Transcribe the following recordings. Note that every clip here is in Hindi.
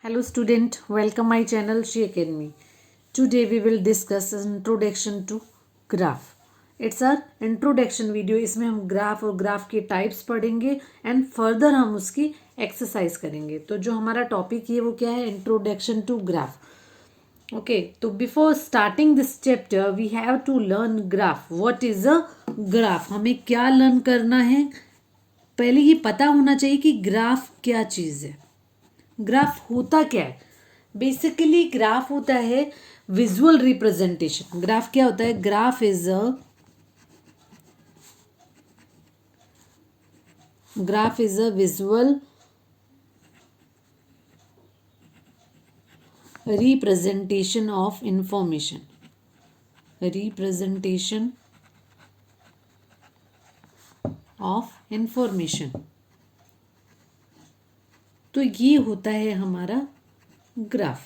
Hello student, welcome my channel She Academy. Today we will discuss introduction to graph. It's our introduction video. इसमें हम ग्राफ और ग्राफ के टाइप्स पढ़ेंगे एंड फर्दर हम उसकी एक्सरसाइज करेंगे. तो जो हमारा टॉपिक है वो क्या है? Introduction to graph. ओके, तो before starting this chapter we have to learn graph. What is a graph? हमें क्या लर्न करना है? पहले ये पता होना चाहिए कि ग्राफ क्या चीज़ है. ग्राफ होता क्या है? बेसिकली ग्राफ होता है विजुअल रिप्रेजेंटेशन. ग्राफ क्या होता है? Graph is a visual representation of information. Representation of information. तो ये होता है हमारा ग्राफ.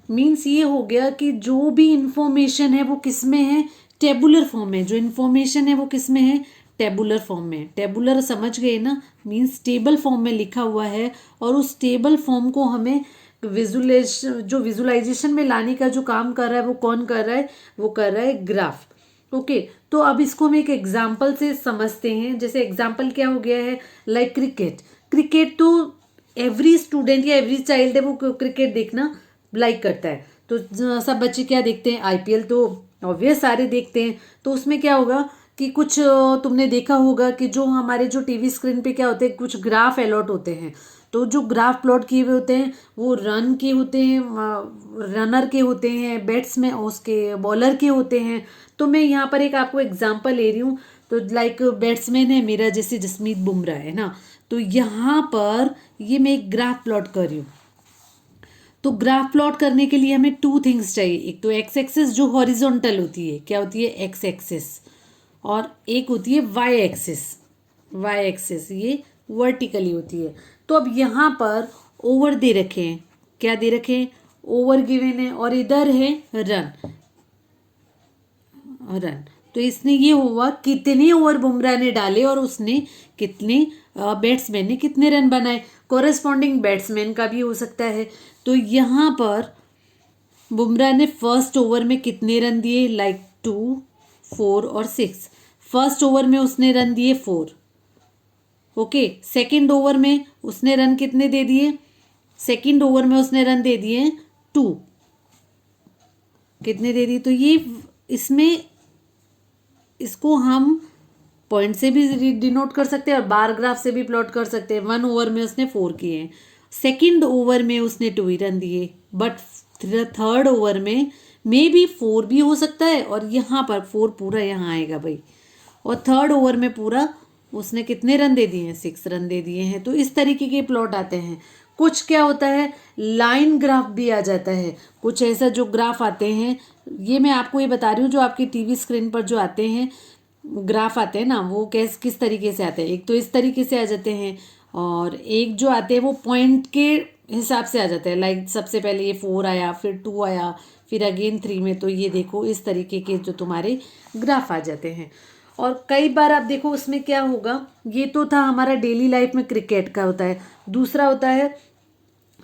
मीन्स ये हो गया कि जो भी इंफॉर्मेशन है वो किस में है? टेबुलर फॉर्म में. जो इंफॉर्मेशन है वो किस में है? टेबुलर फॉर्म में. टेबुलर समझ गए ना? मीन्स टेबल फॉर्म में लिखा हुआ है और उस टेबल फॉर्म को हमें विजुलाइजेशन में लाने का जो काम कर रहा है वो कौन कर रहा है? वो कर रहा है ग्राफ. ओके, तो अब इसको हम एक एग्जाम्पल से समझते हैं. जैसे एग्जाम्पल क्या हो गया है? Like cricket. क्रिकेट तो एवरी स्टूडेंट या एवरी चाइल्ड है वो क्रिकेट देखना लाइक करता है. तो सब बच्चे क्या देखते हैं? आईपीएल तो ऑब्वियस सारे देखते हैं. तो उसमें क्या होगा कि कुछ तुमने देखा होगा कि जो हमारे जो टीवी स्क्रीन पे क्या होते हैं, कुछ ग्राफ अलॉट होते हैं. तो जो ग्राफ प्लॉट किए हुए होते हैं वो रन के होते हैं, रनर के होते हैं, बैट्समैन उसके बॉलर के होते हैं. तो मैं यहाँ पर एक आपको एग्जांपल ले रही हूँ. तो लाइक बैट्समैन है मेरा, जैसे जसमीत बुमराह है ना. तो यहाँ पर ये मैं एक ग्राफ प्लॉट कर रही हूँ. तो ग्राफ प्लॉट करने के लिए हमें टू थिंग्स चाहिए. एक तो एक्स एक्सिस जो हॉरिजॉन्टल होती है. क्या होती है? X axis. और एक होती है वाई एक्सिस. वाई एक्सिस ये वर्टिकली होती है. तो अब यहाँ पर ओवर दे रखे हैं. क्या दे रखे हैं? ओवर गिवन है और इधर है रन. रन. तो इसने ये हुआ कितने ओवर बुमराह ने डाले और उसने कितने बैट्समैन ने कितने रन बनाए. कोरेस्पॉन्डिंग बैट्समैन का भी हो सकता है. तो यहाँ पर बुमराह ने फर्स्ट ओवर में कितने रन दिए? लाइक 2, 4 और 6. फर्स्ट ओवर में उसने रन दिए 4. ओके, सेकेंड ओवर में उसने रन कितने दे दिए? सेकेंड ओवर में उसने रन दे दिए 2. कितने दे दिए? तो ये इसमें इसको हम पॉइंट से भी डिनोट कर सकते हैं और बार ग्राफ से भी प्लॉट कर सकते हैं. 1 ओवर में उसने 4 किए हैं. सेकेंड ओवर में उसने 2 ही रन दिए. बट थर्ड ओवर में मे बी 4 भी हो सकता है और यहाँ पर 4 पूरा यहाँ आएगा भाई. और थर्ड ओवर में पूरा उसने कितने रन दे दिए हैं? 6 रन दे दिए हैं. तो इस तरीके के प्लॉट आते हैं. कुछ क्या होता है? लाइन ग्राफ भी आ जाता है. कुछ ऐसा जो ग्राफ आते हैं, ये मैं आपको ये बता रही हूँ, जो आपकी टीवी स्क्रीन पर जो आते हैं ग्राफ आते हैं ना, वो किस तरीके से आते हैं. एक तो इस तरीके से आ जाते हैं और एक जो आते हैं वो पॉइंट के हिसाब से आ जाते हैं. लाइक सबसे पहले ये 4 आया, फिर 2 आया, फिर अगेन 3 में. तो ये देखो इस तरीके के जो तुम्हारे ग्राफ आ जाते हैं. और कई बार आप देखो उसमें क्या होगा. ये तो था हमारा डेली लाइफ में क्रिकेट का होता है. दूसरा होता है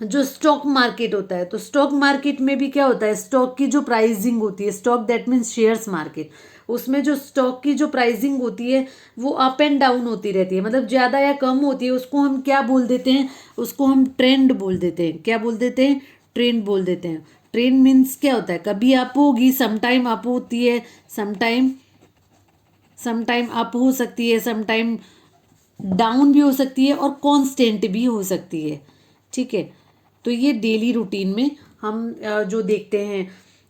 जो स्टॉक मार्केट होता है. तो स्टॉक मार्केट में भी क्या होता है? स्टॉक की जो प्राइसिंग होती है, stock that means shares market, उसमें जो स्टॉक की जो प्राइसिंग होती है वो अप एंड डाउन होती रहती है. मतलब ज़्यादा या कम होती है. उसको हम क्या बोल देते हैं? उसको हम ट्रेंड बोल देते हैं. क्या बोल देते हैं? ट्रेंड बोल देते हैं. ट्रेंड मीन्स क्या होता है? कभी अप होगी, समटाइम अप होती है, समटाइम अप हो सकती है, समटाइम डाउन भी हो सकती है और कांस्टेंट भी हो सकती है. ठीक है. तो ये डेली रूटीन में हम जो देखते हैं,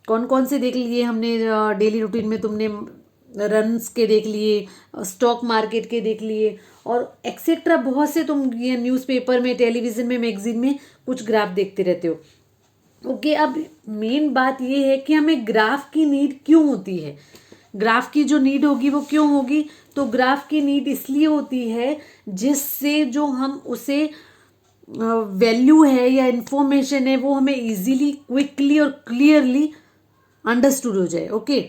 कौन कौन से देख लिए हमने डेली रूटीन में? तुमने रन्स के देख लिए, स्टॉक मार्केट के देख लिए और एक्सेट्रा बहुत से. तुम ये न्यूज़पेपर में, टेलीविज़न में, मैगजीन में कुछ ग्राफ देखते रहते हो. ओके, अब मेन बात ये है कि हमें ग्राफ की नीड क्यों होती है? ग्राफ की जो नीड होगी वो क्यों होगी? तो ग्राफ की नीड इसलिए होती है जिससे जो हम उसे वैल्यू है या इंफॉर्मेशन है वो हमें इजीली, क्विकली और क्लियरली अंडरस्टूड हो जाए. ओके,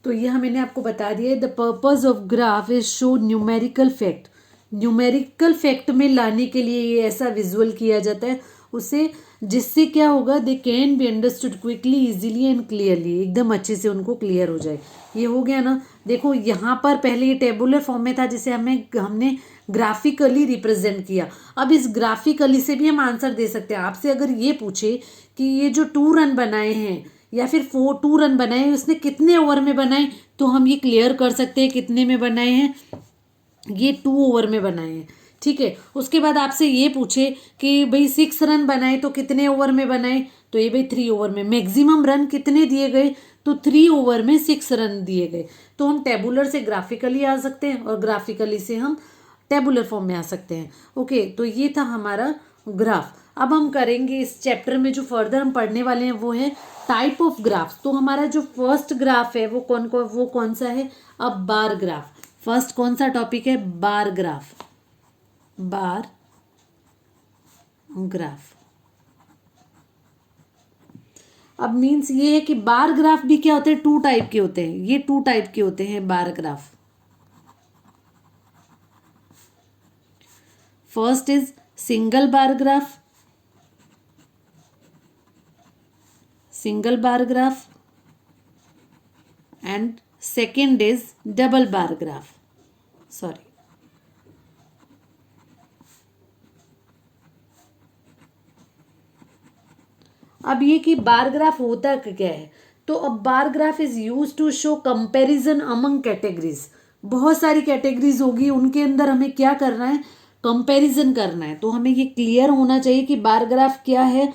तो यह मैंने आपको बता दिया है. The purpose of graph is show numerical fact. Numerical fact में लाने के लिए ये ऐसा विजुअल किया जाता है उससे, जिससे क्या होगा, they can be understood quickly, easily and clearly, एकदम अच्छे से उनको क्लियर हो जाए। ये हो गया ना। देखो यहाँ पर पहले ये टेबुलर फॉर्म में था जिसे हमने ग्राफिकली रिप्रेजेंट किया। अब इस ग्राफिकली से भी हम आंसर दे सकते हैं। आपसे अगर ये पूछे कि ये जो 2 रन बनाए हैं या फिर 2 रन बनाए हैं, उसने कितने ओवर में बनाए, तो हम ये क्लियर कर सकते हैं कितने में बनाए हैं, ये 2 ओवर में बनाए हैं। ठीक है, उसके बाद आपसे ये पूछे कि भाई 6 रन बनाए तो कितने ओवर में बनाए, तो ये भाई 3 ओवर में। मैक्सिमम रन कितने दिए गए, तो 3 ओवर में 6 रन दिए गए। तो हम टेबुलर से ग्राफिकली आ सकते हैं और ग्राफिकली से हम टेबुलर फॉर्म में आ सकते हैं। ओके, तो ये था हमारा ग्राफ। अब हम करेंगे इस चैप्टर में जो फर्दर हम पढ़ने वाले हैं वो है टाइप ऑफ ग्राफ। तो हमारा जो फर्स्ट ग्राफ है वो कौन सा है, अब बार ग्राफ। फर्स्ट कौन सा टॉपिक है, बार ग्राफ। Bar graph. अब मीन्स ये है कि बार ग्राफ भी क्या होते हैं, 2 टाइप के होते हैं। ये 2 टाइप के होते हैं bar graph. First is single bar graph, single bar graph, and second is double bar graph. Sorry, अब ये कि बार ग्राफ होता क्या है, तो अब bar graph is use to show comparison among categories. बहुत सारी कैटेगरीज होगी, उनके अंदर हमें क्या करना है, कंपैरिजन करना है। तो हमें ये क्लियर होना चाहिए कि बार ग्राफ क्या है।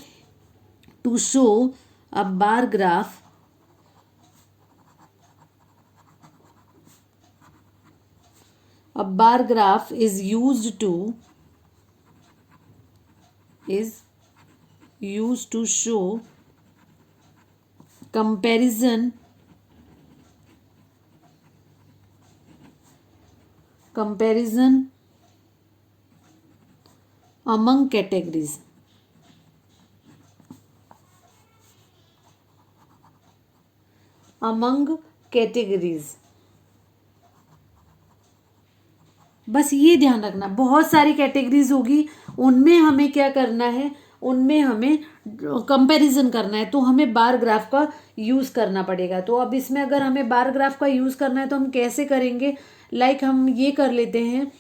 To show a bar graph is used to show comparison among categories। बस ये ध्यान रखना, बहुत सारी कैटेगरीज होगी, उनमें हमें क्या करना है, उनमें हमें कंपैरिजन करना है। तो हमें बार ग्राफ का यूज करना पड़ेगा। तो अब इसमें अगर हमें बार ग्राफ का यूज करना है तो हम कैसे करेंगे, लाइक हम ये कर लेते हैं,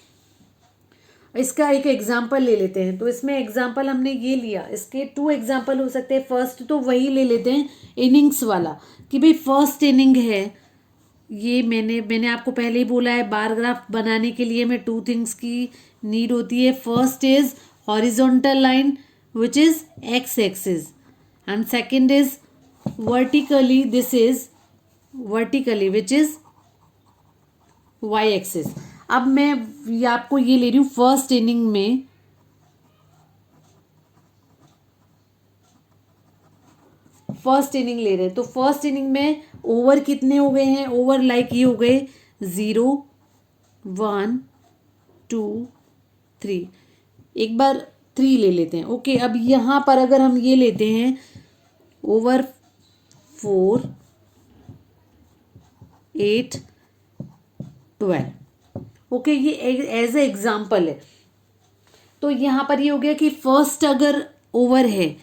इसका एक एग्जाम्पल ले लेते हैं। तो इसमें एग्जाम्पल हमने ये लिया, इसके 2 एग्जाम्पल हो सकते हैं। फर्स्ट तो वही ले लेते हैं इनिंग्स वाला, कि भाई फर्स्ट इनिंग है, ये मैंने आपको पहले ही बोला है, बार ग्राफ बनाने के लिए हमें 2 थिंग्स की नीड होती है। First is horizontal line which is X axis, and second is vertically, this is vertically which is Y axis. अब मैं ये आपको ये ले रही हूँ फर्स्ट इनिंग में, फर्स्ट इनिंग ले रहे हैं। तो फर्स्ट इनिंग में ओवर कितने हो गए हैं, ओवर लाइक ये हो गए 0 1 2 3, एक बार 3 ले लेते हैं। ओके, अब यहाँ पर अगर हम ये लेते हैं ओवर 4 8 12, ओके, ये एज ए एग्जाम्पल है। तो यहाँ पर ये हो गया कि फर्स्ट अगर ओवर है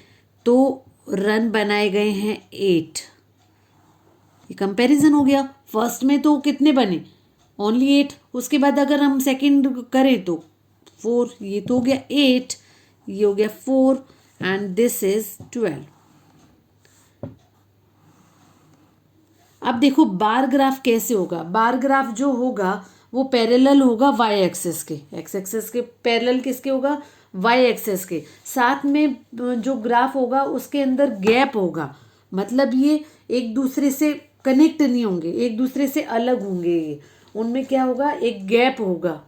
तो रन बनाए गए हैं 8, ये कंपैरिजन हो गया। फर्स्ट में तो कितने बने, ओनली 8। उसके बाद अगर हम सेकंड करें तो 4, ये तो हो गया 8, ये हो गया 4, एंड दिस इज 12। अब देखो बार ग्राफ कैसे होगा, बार ग्राफ जो होगा वो पैरेलल होगा वाई एक्सिस के, एक्स एक्सिस के पैरेलल किसके होगा, वाई एक्सिस के। साथ में जो ग्राफ होगा उसके अंदर गैप होगा, मतलब ये एक दूसरे से कनेक्ट नहीं होंगे, एक दूसरे से अलग होंगे, ये उनमें क्या होगा, एक गैप होगा।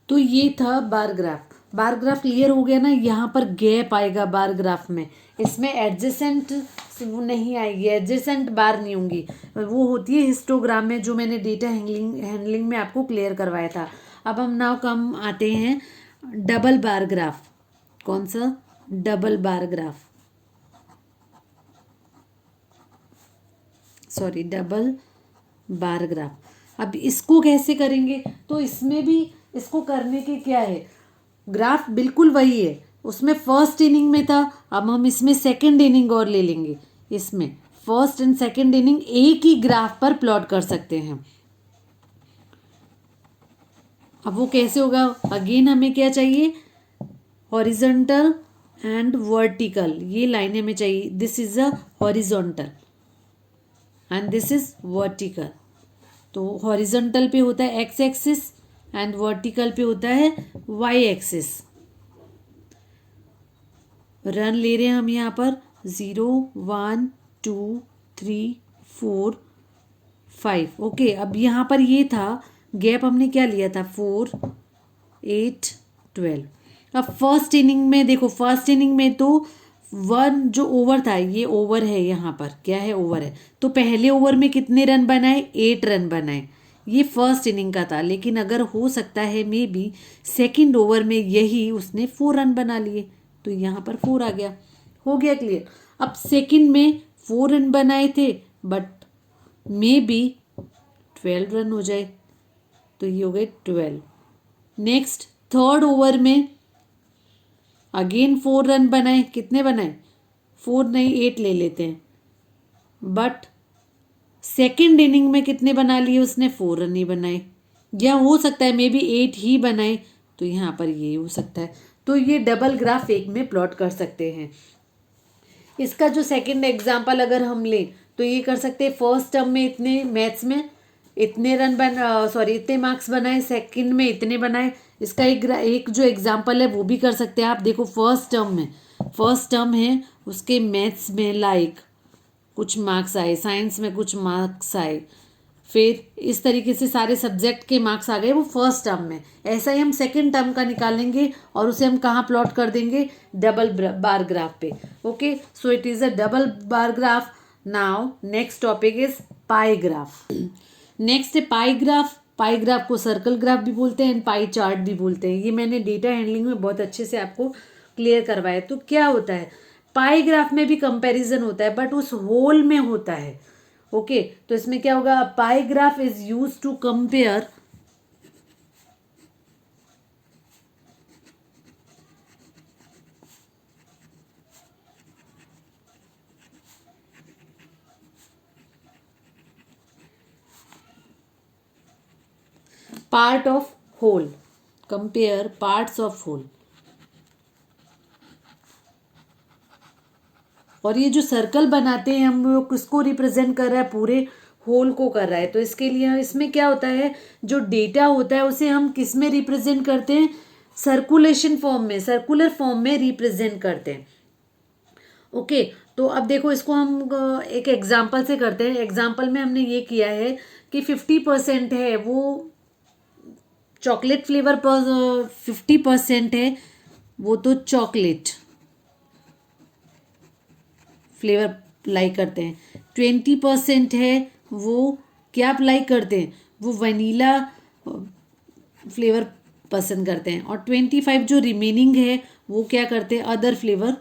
तो ये था बार ग्राफ। बार ग्राफ क्लियर हो गया ना, यहाँ पर गैप आएगा बार ग्राफ में, इसमें एडजेसेंट नहीं आएगी, एडजेसेंट बार नहीं होंगी, वो होती है हिस्टोग्राम में, जो मैंने डेटा हैंडलिंग में आपको क्लियर करवाया था। अब हम आते हैं डबल बार ग्राफ। कौन सा, double bar graph, sorry double bar graph. अब इसको कैसे करेंगे, तो इसमें भी इसको करने के क्या है, ग्राफ बिल्कुल वही है, उसमें फर्स्ट इनिंग में था, अब हम इसमें सेकंड इनिंग और ले लेंगे। इसमें फर्स्ट एंड सेकंड इनिंग एक ही ग्राफ पर प्लॉट कर सकते हैं। अब वो कैसे होगा? अगेन हमें क्या चाहिए? हॉरिजॉन्टल एंड वर्टिकल, ये लाइन हमें चाहिए। This is a horizontal and this is vertical. तो हॉरिजॉन्टल पे होता है एक्स एक्सिस एंड वर्टिकल पे होता है वाई एक्सिस। रन ले रहे हैं हम यहाँ पर 0 1 2 3 4 5। ओके, अब यहाँ पर ये था गैप, हमने क्या लिया था? 4 8 12। अब फर्स्ट इनिंग में देखो, फर्स्ट इनिंग में तो 1 जो ओवर था, ये ओवर है, यहाँ पर क्या है? ओवर है। तो पहले ओवर में कितने रन बनाए? 8 रन बनाए। ये फर्स्ट इनिंग का था, लेकिन अगर हो सकता है मे बी सेकेंड ओवर में यही उसने 4 रन बना लिए, तो यहाँ पर 4 आ गया। हो गया क्लियर? अब सेकेंड में 4 रन बनाए थे, बट मे बी 12 रन हो जाए, तो ये हो गए 12। नेक्स्ट थर्ड ओवर में अगेन 4 रन बनाए। कितने बनाए? 4 नहीं, 8 ले लेते हैं। बट सेकेंड इनिंग में कितने बना लिए उसने? 4 रन ही बनाए। या हो सकता है मे बी 8 ही बनाए, तो यहाँ पर ये हो सकता है। तो ये डबल ग्राफ एक में प्लॉट कर सकते हैं। इसका जो सेकंड एग्जांपल अगर हम लें तो ये कर सकते हैं, फर्स्ट टर्म में इतने, मैथ्स में इतने रन इतने मार्क्स बनाए, सेकंड में इतने बनाए। इसका एक जो एग्जांपल है वो भी कर सकते हैं आप। देखो फर्स्ट टर्म है, उसके मैथ्स में लाइक कुछ मार्क्स आए, साइंस में कुछ मार्क्स आए, फिर इस तरीके से सारे सब्जेक्ट के मार्क्स आ गए वो फर्स्ट टर्म में। ऐसा ही हम सेकंड टर्म का निकालेंगे और उसे हम कहाँ प्लॉट कर देंगे? डबल बार ग्राफ पे। Okay, so it is a double bar graph. Now next topic is pi graph. Next है पाई ग्राफ। पाई ग्राफ को सर्कल ग्राफ भी बोलते हैं एंड पाई चार्ट भी बोलते हैं। ये मैंने डेटा हैंडलिंग में बहुत अच्छे से आपको क्लियर करवाया। तो क्या होता है? पाई ग्राफ में भी कंपैरिजन होता है, बट उस होल में होता है। ओके, तो इसमें क्या होगा? Pie graph is use to compare part of whole, compare parts of whole. और ये जो सर्कल बनाते हैं हम, वो किसको रिप्रेजेंट कर रहा है? पूरे होल को कर रहा है। तो इसके लिए इसमें क्या होता है, जो डेटा होता है उसे हम किस में रिप्रेजेंट करते हैं? सर्कुलेशन फॉर्म में, सर्कुलर फॉर्म में रिप्रेजेंट करते हैं। ओके, तो अब देखो इसको हम एक एग्जाम्पल से करते हैं। एग्जाम्पल में हमने ये किया है कि 50% है वो चॉकलेट फ्लेवर पर, 50% है वो तो चॉकलेट फ्लेवर लाइक करते हैं, 20% है वो क्या लाइक करते हैं? वो वनीला फ्लेवर पसंद करते हैं, और 25 जो रिमेनिंग है वो क्या करते हैं? अदर फ्लेवर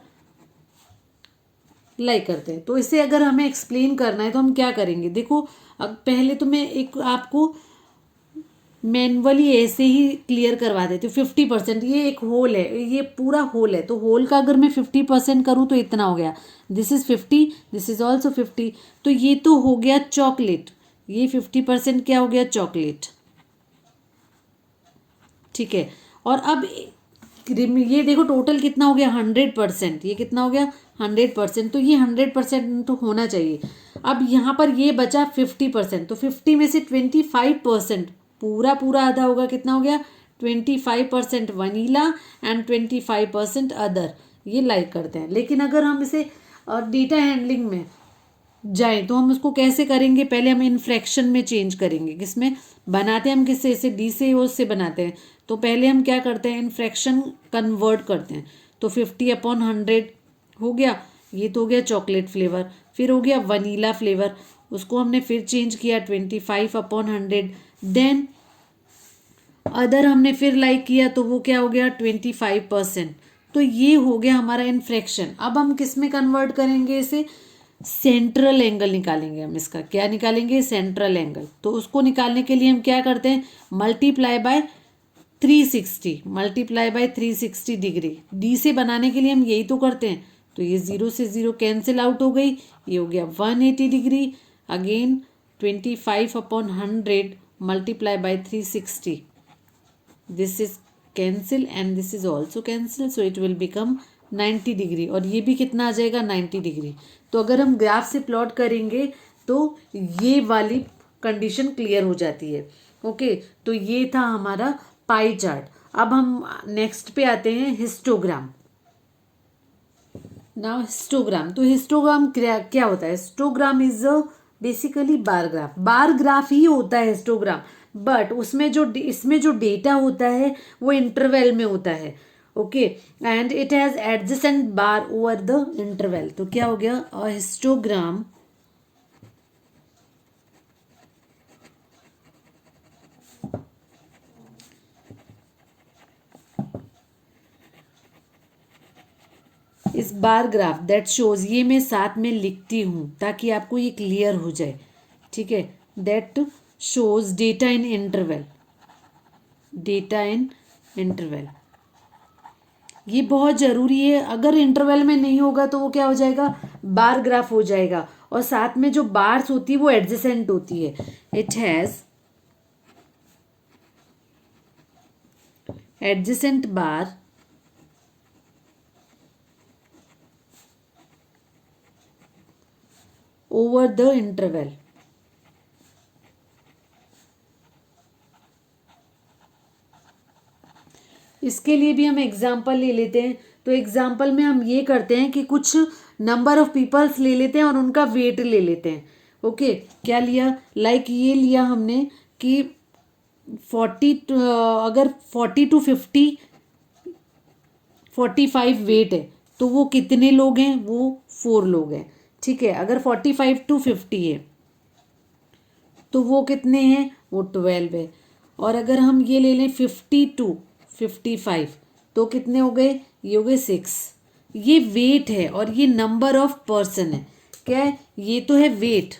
लाइक करते हैं। तो इसे अगर हमें एक्सप्लेन करना है तो हम क्या करेंगे? देखो, अब पहले तो मैं एक आपको मैनुअली ऐसे ही क्लियर करवा देती हूँ। 50%, ये एक होल है, ये पूरा होल है। तो होल का अगर मैं 50% करूँ तो इतना हो गया, this is 50, this is also 50। तो ये तो हो गया चॉकलेट, ये 50% क्या हो गया? चॉकलेट। ठीक है, और अब ये देखो टोटल कितना हो गया? 100%। ये कितना हो गया? 100%। तो ये 100% तो होना चाहिए। अब यहाँ पर ये बचा 50%, तो 50 में से 25% पूरा पूरा आधा होगा। कितना हो गया? 25% वनीला एंड 25% अदर, ये लाइक करते हैं। लेकिन अगर हम इसे डेटा हैंडलिंग में जाएं तो हम उसको कैसे करेंगे? पहले हम इन फ्रैक्शन में चेंज करेंगे। किसमें बनाते हैं हम? किससे? इसे डी से ओ से बनाते हैं। तो पहले हम क्या करते हैं? इन फ्रैक्शन कन्वर्ट करते हैं। तो 50/100 हो गया, ये तो हो गया चॉकलेट फ्लेवर। फिर हो गया वनीला फ्लेवर, उसको हमने फिर चेंज किया 25/100। देन अदर हमने फिर लाइक किया, तो वो क्या हो गया? 25%। तो ये हो गया हमारा इन फ्रैक्शन। अब हम किस में कन्वर्ट करेंगे इसे? सेंट्रल एंगल निकालेंगे हम। इसका क्या निकालेंगे? Central angle. तो उसको निकालने के लिए हम क्या करते हैं? Multiply by 360 multiply by 360 degree. D से बनाने के लिए हम यही तो करते हैं। तो ये 0 से 0 कैंसिल आउट हो गई, ये हो गया 180 degree. Again 25/100 multiply by 360, this is cancel and this is also cancel, so it will become 90 degree. और ये भी कितना आ जाएगा 90 डिग्री। तो अगर हम ग्राफ से प्लॉट करेंगे तो ये वाली कंडीशन क्लियर हो जाती है। ओके, तो ये था हमारा पाई चार्ट। अब हम नेक्स्ट पे आते हैं हिस्टोग्राम। नाउ हिस्टोग्राम, तो हिस्टोग्राम क्या होता है? Histogram is basically bar graph. Bar graph ही होता है हिस्टोग्राम, बट उसमें जो इसमें जो डेटा होता है वो इंटरवल में होता है। Okay, and it has adjacent bar over the interval. तो क्या हो गया? अ हिस्टोग्राम इस बार ग्राफ दैट शोज, ये मैं साथ में लिखती हूँ ताकि आपको ये क्लियर हो जाए, ठीक है। That shows data in interval, data in interval, ये बहुत ज़रूरी है। अगर इंटरवल में नहीं होगा तो वो क्या हो जाएगा? बार ग्राफ हो जाएगा। और साथ में जो बार्स होती है वो एडजेसेंट होती है। It has adjacent bar over the interval. इसके लिए भी हम एग्जाम्पल ले लेते हैं। तो एग्जाम्पल में हम ये करते हैं कि कुछ नंबर ऑफ पीपल्स ले लेते हैं और उनका वेट ले लेते हैं। ओके, क्या लिया? लाइक ये लिया हमने कि 40 अगर 40 to 50 45 वेट है तो वो कितने लोग हैं? वो 4 लोग हैं, ठीक है। अगर 45 to 50 है तो वो कितने हैं? वो 12 है। और अगर हम ये ले लें 50 to 55 तो कितने हो गए? ये हो गए 6। ये वेट है और ये नंबर ऑफ पर्सन है। क्या है? ये तो है वेट।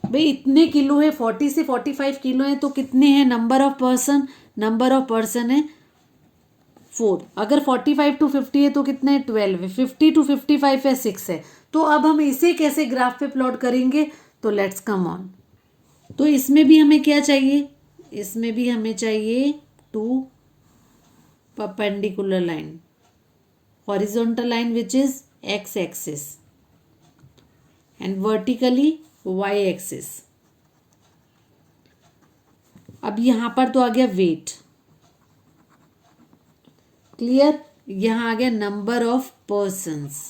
भाई इतने किलो है, 40 से 45 किलो है तो कितने हैं number of person? Number of person है 4। अगर 45 to 50 है तो कितने हैं? 12 है। 50 to 55 है 6 है। तो अब हम इसे कैसे ग्राफ पे प्लॉट करेंगे? तो लेट्स कम ऑन। तो इसमें भी हमें क्या चाहिए? इसमें भी हमें चाहिए 2 perpendicular line, horizontal line which is x axis and vertically y axis। अब यहां पर तो आ गया वेट, क्लियर। यहां आ गया नंबर ऑफ पर्सन्स।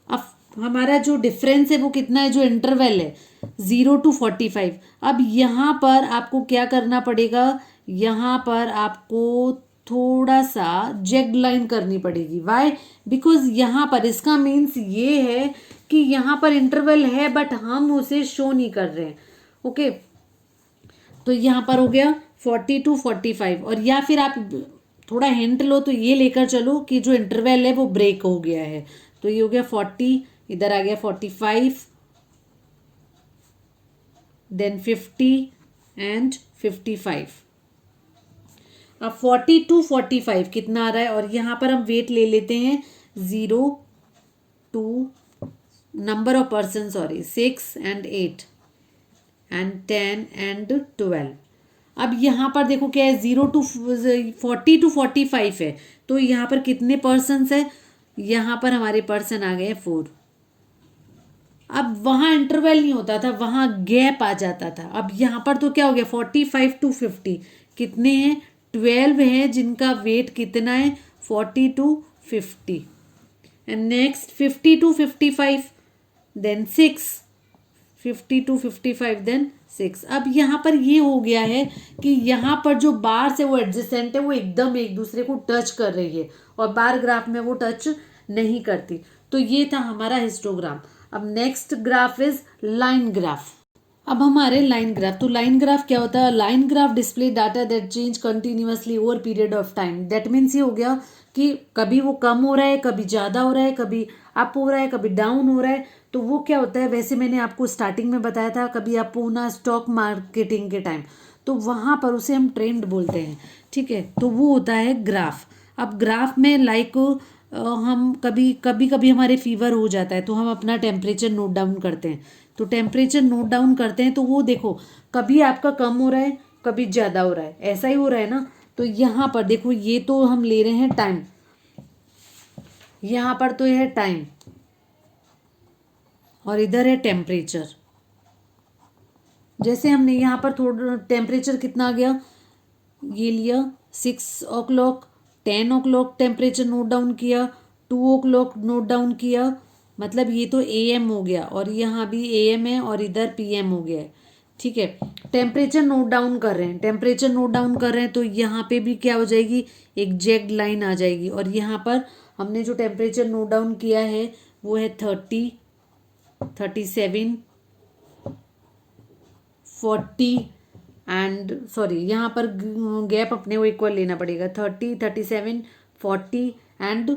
अब हमारा जो डिफरेंस है वो कितना है? जो इंटरवल है 0 to 45। अब यहाँ पर आपको क्या करना पड़ेगा? यहाँ पर आपको थोड़ा सा जेग लाइन करनी पड़ेगी। वाई? बिकॉज यहाँ पर इसका मीन्स ये है कि यहाँ पर इंटरवल है बट हम उसे शो नहीं कर रहे हैं। ओके, तो यहाँ पर हो गया 40 to 45। और या फिर आप थोड़ा हिंट लो तो ये लेकर चलो कि जो इंटरवल है वो ब्रेक हो गया है। तो ये हो गया 40, इधर आ गया 45, देन 50 एंड 55। अब 40 to 45 कितना आ रहा है? और यहाँ पर हम वेट ले लेते हैं 0 to number of person, sorry 6 and 8 and 10 and 12। अब यहाँ पर देखो क्या है? 0 to 40 to 45 है तो यहाँ पर कितने पर्सन्स है? यहाँ पर हमारे पर्सन आ गए 4। अब वहाँ इंटरवल नहीं होता था, वहाँ गैप आ जाता था। अब यहाँ पर तो क्या हो गया? 45 to 50 कितने हैं? 12 हैं जिनका वेट कितना है? 40 to 50। And next 50 to 55, then 6, 50 to 55 then 6। अब यहाँ पर ये हो गया है कि यहाँ पर जो बार है वो एडजेसेंट है, वो एकदम एक दूसरे को टच कर रही है और बार ग्राफ में वो टच नहीं करती। तो ये था हमारा हिस्टोग्राम। अब next graph is line graph. अब हमारे लाइन ग्राफ, तो लाइन ग्राफ क्या होता है? Line graph display data that change continuously over period of time. That means ये हो गया कि कभी वो कम हो रहा है, कभी ज़्यादा हो रहा है, कभी अप हो रहा है, कभी डाउन हो रहा है। तो वो क्या होता है, वैसे मैंने आपको स्टार्टिंग में बताया था कभी आप पूना स्टॉक मार्केटिंग के टाइम, तो वहाँ पर उसे हम ट्रेंड बोलते हैं, ठीक है। तो वो होता है ग्राफ। अब ग्राफ में लाइक हम कभी कभी कभी हमारे फीवर हो जाता है तो हम अपना टेम्परेचर नोट डाउन करते हैं, तो टेम्परेचर नोट डाउन करते हैं तो वो देखो कभी आपका कम हो रहा है कभी ज़्यादा हो रहा है, ऐसा ही हो रहा है ना। तो यहाँ पर देखो ये तो हम ले रहे हैं टाइम, यहाँ पर तो यह है टाइम और इधर है टेम्परेचर। जैसे हमने यहाँ पर थोड़ा टेम्परेचर कितना आ गया, ये लिया 6 o'clock, 10 o'clock temperature note down किया, 2 o'clock नोट डाउन किया, मतलब ये तो AM हो गया और यहाँ भी AM है और इधर PM हो गया है, ठीक है। टेम्परेचर नोट डाउन कर रहे हैं, टेम्परेचर नोट डाउन कर रहे हैं तो यहाँ पे भी क्या हो जाएगी, एक जेड लाइन आ जाएगी और यहाँ पर हमने जो टेम्परेचर नोट डाउन किया है वो है 30, 37, 40 एंड सॉरी यहाँ पर गैप अपने को इक्वल लेना पड़ेगा, 30, 37, 40 एंड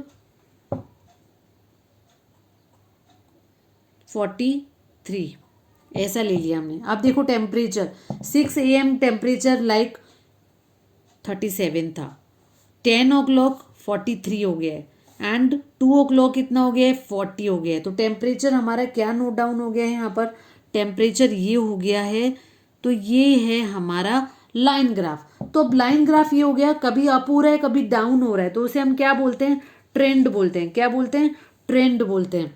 43, ऐसा ले लिया हमने। अब देखो टेम्परेचर 6 AM टेम्परेचर लाइक 37 था, 10 o'clock 43 हो गया है एंड 2 o'clock कितना हो गया है, 40 हो गया है। तो टेम्परेचर हमारा क्या नोट डाउन हो गया है यहाँ पर, टेम्परेचर ये हो गया है। तो ये है हमारा लाइन ग्राफ। तो अब लाइन ग्राफ ये हो गया, कभी अप हो रहा है कभी डाउन हो रहा है, तो उसे हम क्या बोलते हैं, ट्रेंड बोलते हैं। क्या बोलते हैं, ट्रेंड बोलते हैं।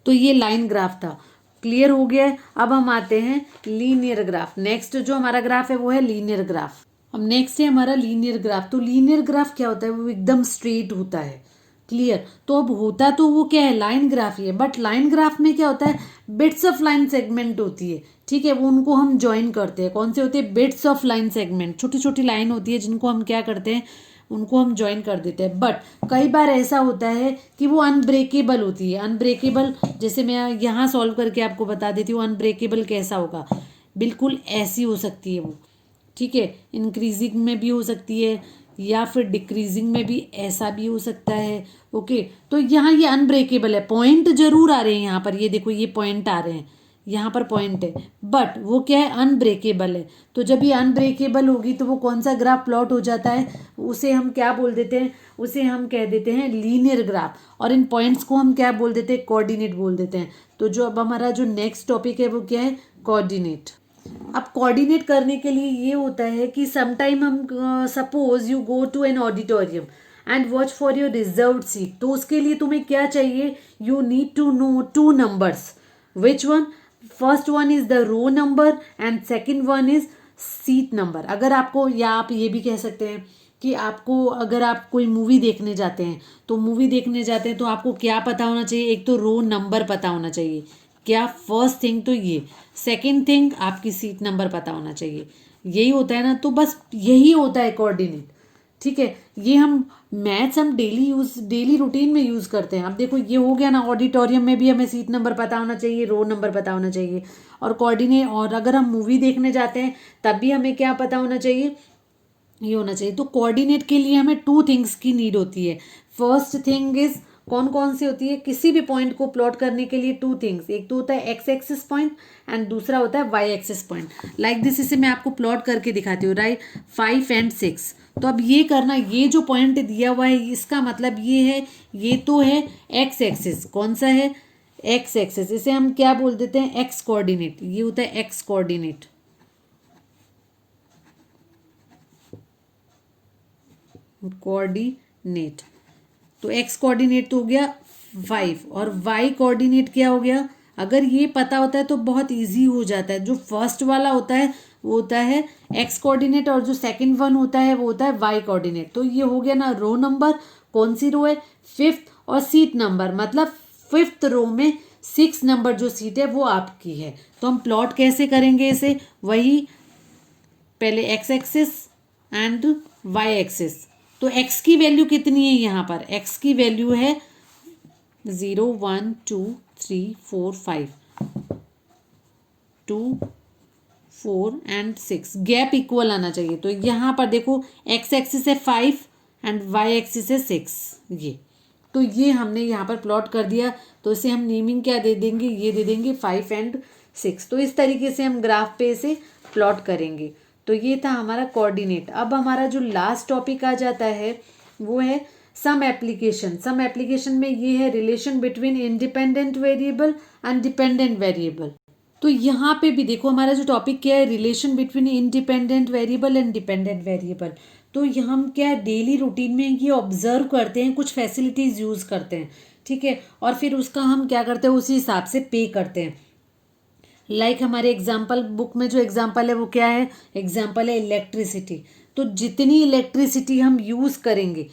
तो ये लाइन ग्राफ था, क्लियर हो गया है। अब हम आते हैं लीनियर ग्राफ। नेक्स्ट जो हमारा ग्राफ है वो है लीनियर ग्राफ। अब नेक्स्ट है हमारा लीनियर ग्राफ। तो लीनियर ग्राफ क्या होता है, वो एकदम स्ट्रेट होता है, क्लियर। तो अब होता तो वो क्या है, लाइन ग्राफ ही है, बट लाइन ग्राफ में क्या होता है, बिट्स ऑफ लाइन सेगमेंट होती है, ठीक है। वो उनको हम ज्वाइन करते हैं, कौन से होते हैं, बिट्स ऑफ लाइन सेगमेंट, छोटी छोटी लाइन होती है जिनको हम क्या करते हैं, उनको हम ज्वाइन कर देते हैं। बट कई बार ऐसा होता है कि वो अनब्रेकेबल होती है। अनब्रेकेबल जैसे मैं यहाँ सॉल्व करके आपको बता देती हूँ, अनब्रेकेबल कैसा होगा, बिल्कुल ऐसी हो सकती है वो, ठीक है। इंक्रीजिंग में भी हो सकती है या फिर डिक्रीजिंग में भी ऐसा भी हो सकता है, ओके। तो यहाँ ये अनब्रेकेबल है, पॉइंट जरूर आ रहे हैं यहाँ पर, ये देखो ये पॉइंट आ रहे हैं, यहाँ पर पॉइंट है, बट वो क्या है, अनब्रेकेबल है। तो जब ये अनब्रेकेबल होगी तो वो कौन सा ग्राफ प्लॉट हो जाता है, उसे हम क्या बोल देते हैं, उसे हम कह देते हैं लीनियर ग्राफ। और इन पॉइंट्स को हम क्या बोल देते हैं, कोऑर्डिनेट बोल देते हैं। तो जो अब हमारा जो नेक्स्ट टॉपिक है वो क्या है, कोऑर्डिनेट। अब कोऑर्डिनेट करने के लिए ये होता है कि समटाइम हम suppose you go to an auditorium and watch for your reserved seat, तो उसके लिए तुम्हें क्या चाहिए, you need to know 2 numbers। Which one, first one is the row number and second one is seat number. अगर आपको, या आप ये भी कह सकते हैं कि आपको, अगर आप कोई मूवी देखने जाते हैं तो मूवी देखने जाते हैं तो आपको क्या पता होना चाहिए, एक तो रो नंबर पता होना चाहिए, क्या, फर्स्ट थिंग तो ये, सेकंड थिंग आपकी सीट नंबर पता होना चाहिए, यही होता है ना। तो बस यही होता है कोऑर्डिनेट, ठीक है। ये हम मैथ्स हम डेली रूटीन में यूज़ करते हैं। अब देखो ये हो गया ना, ऑडिटोरियम में भी हमें सीट नंबर पता होना चाहिए, रो नंबर पता होना चाहिए, और कोऑर्डिनेट, और अगर हम मूवी देखने जाते हैं तब भी हमें क्या पता होना चाहिए, ये होना चाहिए। तो कोऑर्डिनेट के लिए हमें 2 थिंग्स की नीड होती है। फर्स्ट थिंग इज, कौन कौन सी होती है, किसी भी पॉइंट को प्लॉट करने के लिए 2 थिंग्स, एक तो होता है एक्स एक्सिस पॉइंट एंड दूसरा होता है Y axis point. Like this, इसे मैं आपको प्लॉट करके दिखाती हूँ, राइट, 5 and 6। तो अब ये करना, ये जो पॉइंट दिया हुआ है इसका मतलब ये है, ये तो है एक्स एक्सिस, कौन सा है, एक्स एक्सिस, इसे हम क्या बोल देते हैं, एक्स कोऑर्डिनेट, ये होता है एक्स कोऑर्डिनेट। कोऑर्डिनेट, तो एक्स कोऑर्डिनेट तो हो गया 5, और वाई कोऑर्डिनेट क्या हो गया, अगर ये पता होता है तो बहुत इजी हो जाता है। जो फर्स्ट वाला होता है वो होता है एक्स कोऑर्डिनेट और जो सेकंड वन होता है वो होता है वाई कोऑर्डिनेट। तो ये हो गया ना रो नंबर, कौन सी रो है, 5th, और सीट नंबर, मतलब 5th रो में 6 नंबर जो सीट है वो आपकी है। तो हम प्लॉट कैसे करेंगे इसे, वही पहले X axis and Y axis. तो x की वैल्यू कितनी है, यहाँ पर x की वैल्यू है 0, 1, 2, 3, 4, 5, 2, 4 एंड 6, गैप इक्वल आना चाहिए। तो यहाँ पर देखो x एक्सिस है 5 एंड y एक्सिस है 6, ये तो ये हमने यहाँ पर प्लॉट कर दिया, तो इसे हम नेमिंग क्या दे देंगे, ये दे देंगे 5 and 6। तो इस तरीके से हम ग्राफ पे इसे प्लॉट करेंगे। तो ये था हमारा कोऑर्डिनेट। अब हमारा जो लास्ट टॉपिक आ जाता है वो है सम एप्लीकेशन। सम एप्लीकेशन में ये है relation between independent variable and dependent variable. तो यहाँ पे भी देखो हमारा जो टॉपिक क्या है, relation between independent variable and dependent variable. तो ये हम क्या डेली रूटीन में ये ऑब्जर्व करते हैं, कुछ फैसिलिटीज यूज करते हैं, ठीक है, और फिर उसका हम क्या करते हैं, उसी हिसाब से पे करते हैं। लाइक हमारे एग्जाम्पल बुक में जो एग्जाम्पल है वो क्या है, एग्जाम्पल है इलेक्ट्रिसिटी। तो जितनी इलेक्ट्रिसिटी हम यूज करेंगे,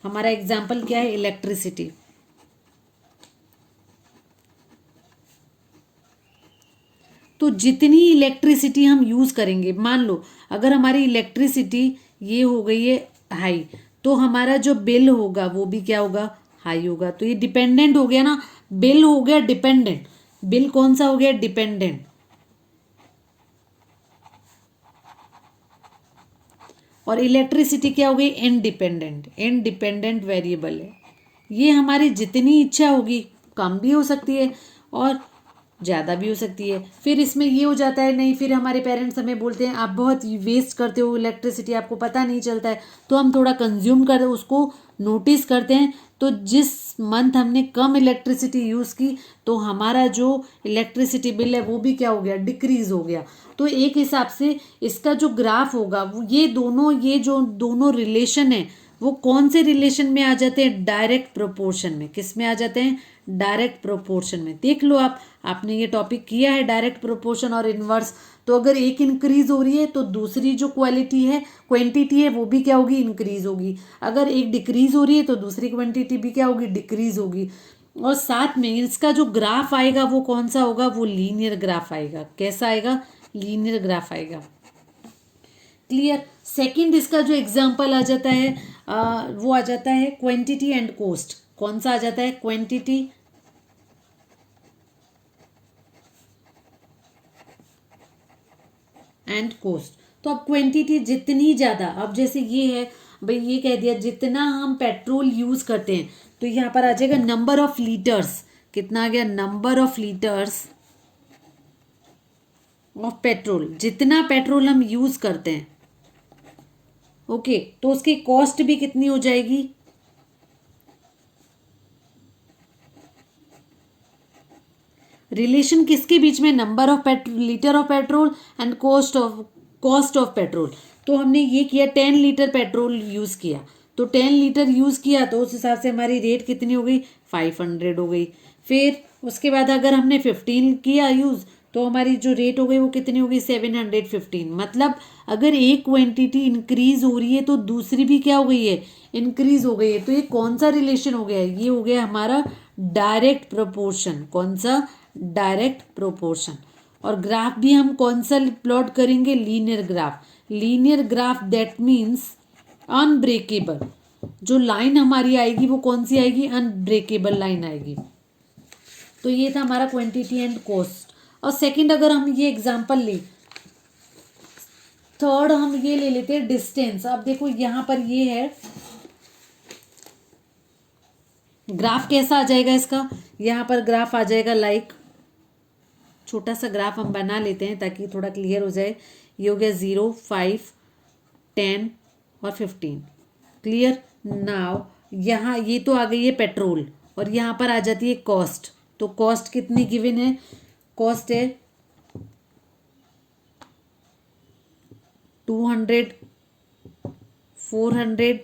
हमारा एग्जाम्पल क्या है, इलेक्ट्रिसिटी। तो जितनी इलेक्ट्रिसिटी हम यूज करेंगे, मान लो अगर हमारी इलेक्ट्रिसिटी ये हो गई है हाई, तो हमारा जो बिल होगा वो भी क्या होगा, हाई होगा। तो ये डिपेंडेंट हो गया ना, बिल हो गया डिपेंडेंट, बिल कौन सा हो गया, डिपेंडेंट, और इलेक्ट्रिसिटी क्या हो गई, इंडिपेंडेंट। इंडिपेंडेंट वेरिएबल है। ये हमारी जितनी इच्छा होगी, कम भी हो सकती है और ज़्यादा भी हो सकती है। फिर इसमें ये हो जाता है, नहीं फिर हमारे पेरेंट्स हमें बोलते हैं आप बहुत वेस्ट करते हो इलेक्ट्रिसिटी, आपको पता नहीं चलता है। तो हम थोड़ा कंज्यूम कर उसको नोटिस करते हैं। तो जिस मंथ हमने कम इलेक्ट्रिसिटी यूज़ की, तो हमारा जो इलेक्ट्रिसिटी बिल है वो भी क्या हो गया, डिक्रीज हो गया। तो एक हिसाब से इसका जो ग्राफ होगा वो ये जो दोनों रिलेशन है वो कौन से रिलेशन में आ जाते हैं, डायरेक्ट प्रोपोर्शन में। किस में आ जाते हैं, डायरेक्ट प्रोपोर्शन में। देख लो आपने ये टॉपिक किया है डायरेक्ट प्रोपोर्शन और इनवर्स। तो अगर एक इंक्रीज हो रही है तो दूसरी जो क्वांटिटी है वो भी क्या होगी, इंक्रीज होगी। अगर एक डिक्रीज हो रही है तो दूसरी क्वांटिटी भी क्या होगी, डिक्रीज होगी। और साथ में इसका जो ग्राफ आएगा वो कौन सा होगा, वो लीनियर ग्राफ आएगा। कैसा आएगा, लीनियर ग्राफ आएगा। क्लियर। सेकंड इसका जो एग्जांपल आ जाता है वो आ जाता है क्वांटिटी एंड कॉस्ट। कौन सा आ जाता है, क्वांटिटी एंड कॉस्ट। तो अब क्वांटिटी जितनी ज़्यादा, अब जैसे ये है भाई, ये कह दिया जितना हम पेट्रोल यूज़ करते हैं, तो यहाँ पर आ जाएगा नंबर ऑफ लीटर्स। कितना आ गया, number of litres of petrol. जितना पेट्रोल हम यूज़ करते हैं, ओके, तो उसकी कॉस्ट भी कितनी हो जाएगी, रिलेशन किसके बीच में, number of litre of petrol and cost of petrol. तो हमने ये किया 10 लीटर पेट्रोल यूज़ किया, तो 10 लीटर यूज़ किया तो उस हिसाब से हमारी रेट कितनी हो गई, 500 हो गई। फिर उसके बाद अगर हमने 15 किया यूज़, तो हमारी जो रेट हो गई वो कितनी हो गई, 715। मतलब अगर एक क्वांटिटी इंक्रीज हो रही है तो दूसरी भी क्या हो गई है, इंक्रीज हो गई है। तो ये कौन सा रिलेशन हो गया है, ये हो गया हमारा डायरेक्ट प्रोपोर्शन। कौन सा, डायरेक्ट प्रोपोर्शन। और ग्राफ भी हम कौन सा प्लॉट करेंगे, linear graph. Linear graph that means unbreakable. जो लाइन हमारी आएगी वो कौन सी आएगी, अनब्रेकेबल लाइन आएगी। तो ये था हमारा क्वांटिटी एंड कॉस्ट। और सेकंड अगर हम ये एग्जांपल ले, थर्ड हम ये ले लेते हैं डिस्टेंस। अब देखो यहाँ पर ये है ग्राफ, कैसा आ जाएगा इसका, यहाँ पर ग्राफ आ जाएगा लाइक, छोटा सा ग्राफ हम बना लेते हैं ताकि थोड़ा क्लियर हो जाए। ये हो गया 0, 5, 10 और 15। क्लियर। नाउ यहाँ ये तो आ गई है पेट्रोल, और यहाँ पर आ जाती है कॉस्ट। तो कॉस्ट कितनी गिवन है, कॉस्ट है 200, 400,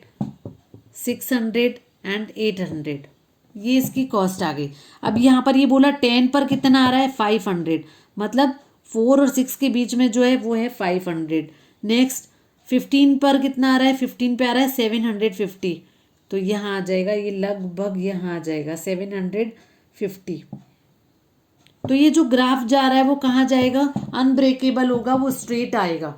600 एंड 800। ये इसकी कॉस्ट आ गई। अब यहाँ पर ये बोला 10 पर कितना आ रहा है, 500। मतलब 4 और 6 के बीच में जो है वो है 500। नेक्स्ट 15 पर कितना आ रहा है, 15 पे आ रहा है 750। तो यहाँ आ जाएगा, ये लगभग यहाँ आ जाएगा 750। तो ये जो ग्राफ जा रहा है वो कहाँ जाएगा, अनब्रेकेबल होगा, वो स्ट्रेट आएगा।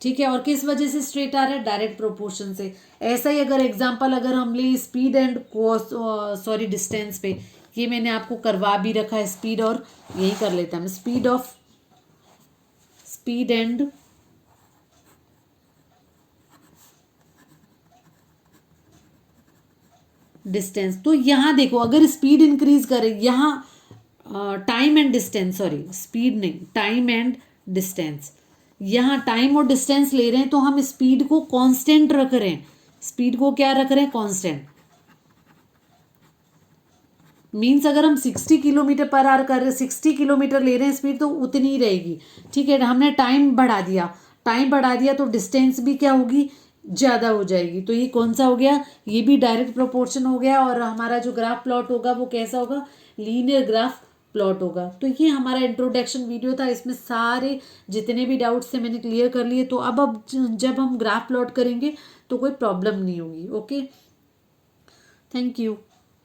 ठीक है। और किस वजह से स्ट्रेट आ रहा है, डायरेक्ट प्रोपोर्शन से। ऐसा ही अगर एग्जांपल अगर हम ले स्पीड एंड सॉरी डिस्टेंस पे, ये मैंने आपको करवा भी रखा है स्पीड, और यही कर लेते हैं हम स्पीड एंड डिस्टेंस। तो यहाँ देखो अगर स्पीड इंक्रीज करें, यहाँ time and distance, sorry speed नहीं, टाइम एंड डिस्टेंस, यहाँ टाइम और डिस्टेंस ले रहे हैं तो हम स्पीड को कांस्टेंट रख रहे हैं। स्पीड को क्या रख रहे हैं? कांस्टेंट। मीन्स अगर हम 60 किलोमीटर पर आवर कर रहे, 60 किलोमीटर ले रहे हैं स्पीड, तो उतनी ही रहेगी। ठीक है, हमने टाइम बढ़ा दिया, टाइम बढ़ा दिया तो डिस्टेंस भी क्या होगी? ज़्यादा हो जाएगी। तो ये कौन सा हो गया? ये भी डायरेक्ट प्रोपोर्शन हो गया। और हमारा जो ग्राफ प्लॉट होगा वो कैसा होगा? लीनियर ग्राफ प्लॉट होगा। तो ये हमारा इंट्रोडक्शन वीडियो था, इसमें सारे जितने भी डाउट्स थे मैंने क्लियर कर लिए। तो अब जब हम ग्राफ प्लॉट करेंगे तो कोई प्रॉब्लम नहीं होगी। Okay, thank you.